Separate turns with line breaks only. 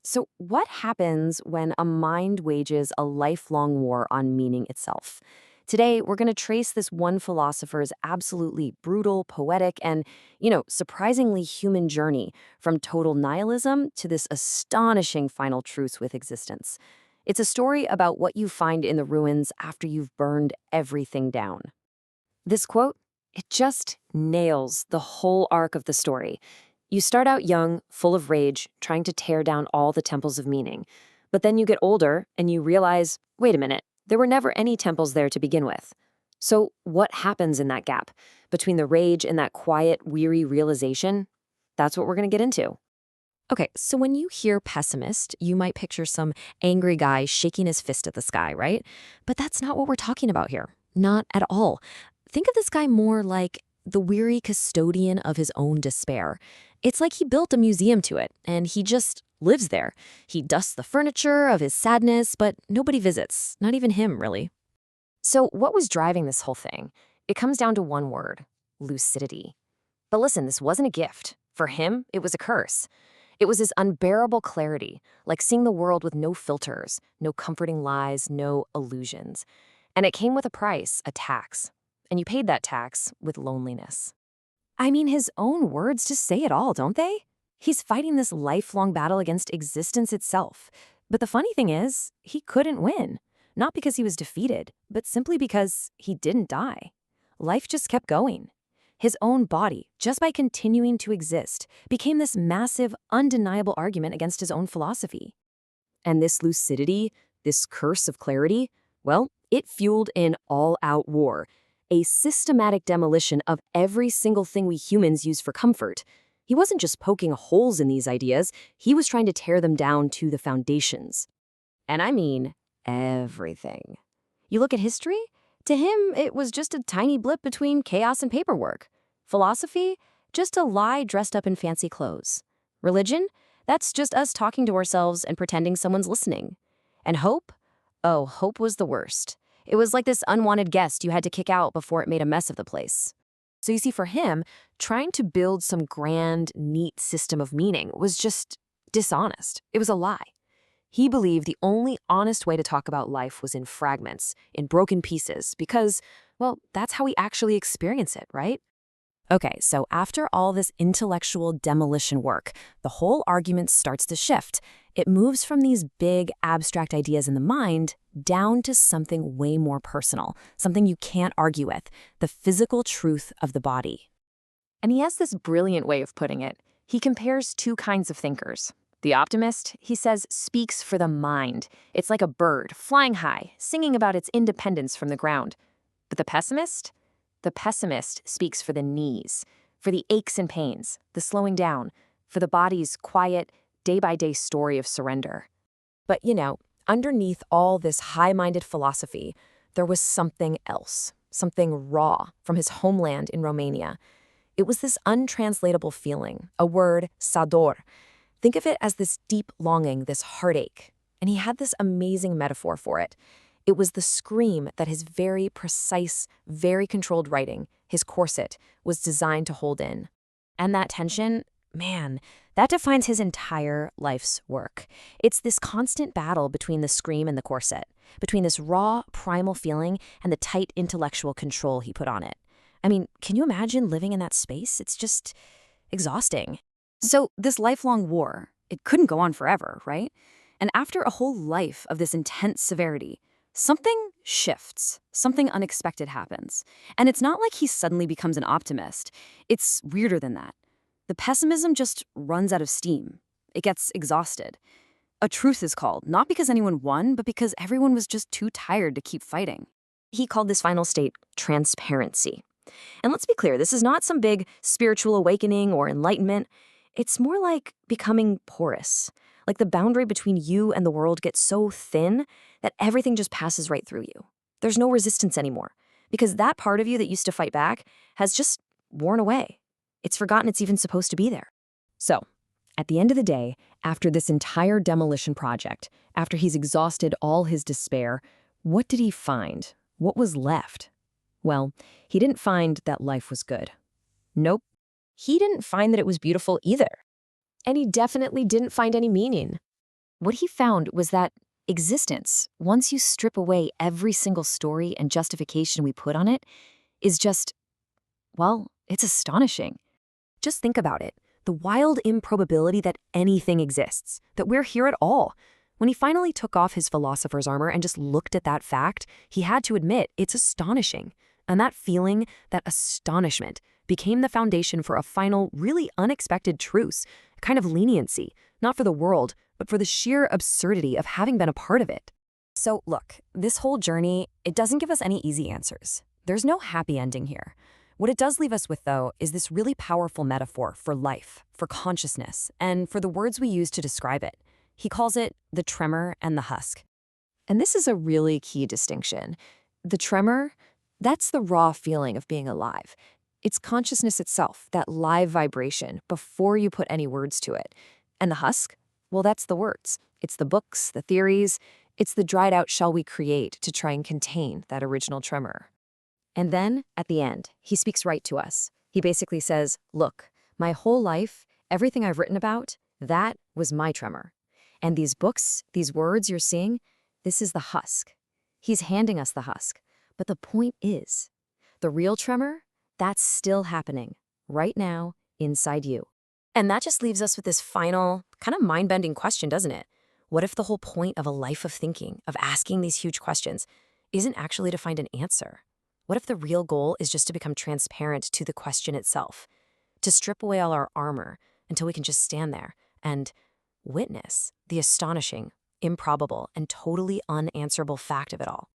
So, what happens when a mind wages a lifelong war on meaning itself? Today, we're going to trace this one philosopher's absolutely brutal, poetic, and, surprisingly human journey from total nihilism to this astonishing final truce with existence. It's a story about what you find in the ruins after you've burned everything down. This quote, it just nails the whole arc of the story. You start out young, full of rage, trying to tear down all the temples of meaning. But then you get older and you realize, wait a minute, there were never any temples there to begin with. So what happens in that gap between the rage and that quiet, weary realization? That's what we're going to get into. Okay, so when you hear pessimist, you might picture some angry guy shaking his fist at the sky, right? But that's not what we're talking about here. Not at all. Think of this guy more like the weary custodian of his own despair. It's like he built a museum to it, and he just lives there. He dusts the furniture of his sadness, but nobody visits, not even him, really. So what was driving this whole thing? It comes down to one word: lucidity. But listen, this wasn't a gift. For him, it was a curse. It was his unbearable clarity, like seeing the world with no filters, no comforting lies, no illusions. And it came with a price, a tax. And you paid that tax with loneliness. I mean, his own words just say it all, don't they? He's fighting this lifelong battle against existence itself. But the funny thing is, he couldn't win. Not because he was defeated, but simply because he didn't die. Life just kept going. His own body, just by continuing to exist, became this massive, undeniable argument against his own philosophy. And this lucidity, this curse of clarity, well, it fueled an all-out war, a systematic demolition of every single thing we humans use for comfort. He wasn't just poking holes in these ideas, he was trying to tear them down to the foundations. And I mean everything. You look at history, to him, it was just a tiny blip between chaos and paperwork. Philosophy, just a lie dressed up in fancy clothes. Religion, that's just us talking to ourselves and pretending someone's listening. And hope? Oh, hope was the worst. It was like this unwanted guest you had to kick out before it made a mess of the place. So you see, for him, trying to build some grand, neat system of meaning was just dishonest. It was a lie. He believed the only honest way to talk about life was in fragments, in broken pieces, because, well, that's how we actually experience it, right? Okay, so after all this intellectual demolition work, the whole argument starts to shift. It moves from these big, abstract ideas in the mind down to something way more personal, something you can't argue with, the physical truth of the body. And he has this brilliant way of putting it. He compares two kinds of thinkers. The optimist, he says, speaks for the mind. It's like a bird, flying high, singing about its independence from the ground. But the pessimist? The pessimist speaks for the knees, for the aches and pains, the slowing down, for the body's quiet, day-by-day story of surrender. But, underneath all this high-minded philosophy, there was something else, something raw from his homeland in Romania. It was this untranslatable feeling, a word, sador. Think of it as this deep longing, this heartache. And he had this amazing metaphor for it. It was the scream that his very precise, very controlled writing, his corset, was designed to hold in. And that tension, man, that defines his entire life's work. It's this constant battle between the scream and the corset, between this raw, primal feeling and the tight intellectual control he put on it. I mean, can you imagine living in that space? It's just exhausting. So this lifelong war, it couldn't go on forever, right? And after a whole life of this intense severity, something shifts, something unexpected happens. And it's not like he suddenly becomes an optimist. It's weirder than that. The pessimism just runs out of steam. It gets exhausted. A truce is called, not because anyone won, but because everyone was just too tired to keep fighting. He called this final state transparency. And let's be clear, this is not some big spiritual awakening or enlightenment. It's more like becoming porous. Like the boundary between you and the world gets so thin that everything just passes right through you. There's no resistance anymore, because that part of you that used to fight back has just worn away. It's forgotten it's even supposed to be there. So, at the end of the day, after this entire demolition project, after he's exhausted all his despair, what did he find? What was left? Well, he didn't find that life was good. Nope. He didn't find that it was beautiful either. And he definitely didn't find any meaning.
What he found was that existence, once you strip away every single story and justification we put on it, is just, well, it's astonishing.
Just think about it. The wild improbability that anything exists, that we're here at all. When he finally took off his philosopher's armor and just looked at that fact, he had to admit it's astonishing. And that feeling, that astonishment, became the foundation for a final, really unexpected truce, a kind of leniency, not for the world, but for the sheer absurdity of having been a part of it. So look, this whole journey, it doesn't give us any easy answers. There's no happy ending here. What it does leave us with, though, is this really powerful metaphor for life, for consciousness, and for the words we use to describe it. He calls it the tremor and the husk. And this is a really key distinction. The tremor, that's the raw feeling of being alive. It's consciousness itself, that live vibration, before you put any words to it. And the husk? Well, that's the words. It's the books, the theories. It's the dried out shell we create to try and contain that original tremor. And then, at the end, he speaks right to us. He basically says, look, my whole life, everything I've written about, that was my tremor. And these books, these words you're seeing, this is the husk. He's handing us the husk. But the point is, the real tremor, that's still happening, right now, inside you. And that just leaves us with this final, kind of mind-bending question, doesn't it? What if the whole point of a life of thinking, of asking these huge questions, isn't actually to find an answer? What if the real goal is just to become transparent to the question itself? To strip away all our armor until we can just stand there and witness the astonishing, improbable, and totally unanswerable fact of it all.